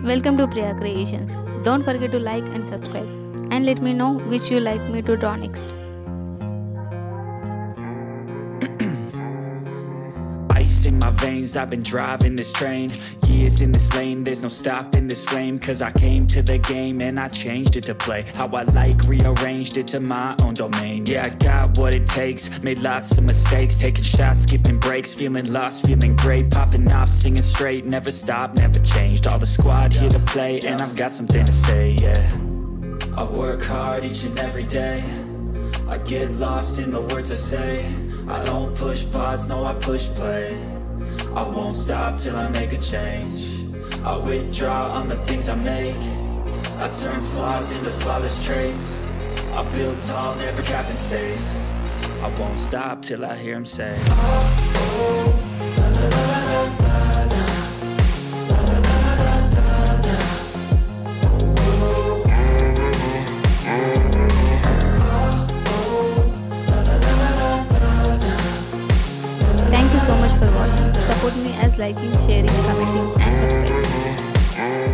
Welcome to Priya Creations. Don't forget to like and subscribe and let me know which you like me to draw next. Ice in my veins, I've been driving this train. Years in this lane, there's no stopping this flame. Cause I came to the game and I changed it to play how I like, rearranged it to my own domain. Yeah, I got what it takes, made lots of mistakes, taking shots, skipping breaks, feeling lost, feeling great, popping off, singing straight, never stopped, never changed. All the squad here to play and I've got something to say, yeah. I work hard each and every day, I get lost in the words I say. I don't push pause, no I push play. I won't stop till I make a change. I withdraw on the things I make. I turn flaws into flawless traits. I build tall, never capped in space. I won't stop till I hear him say, Thank you so much for watching. Support me as liking, sharing, commenting and subscribing.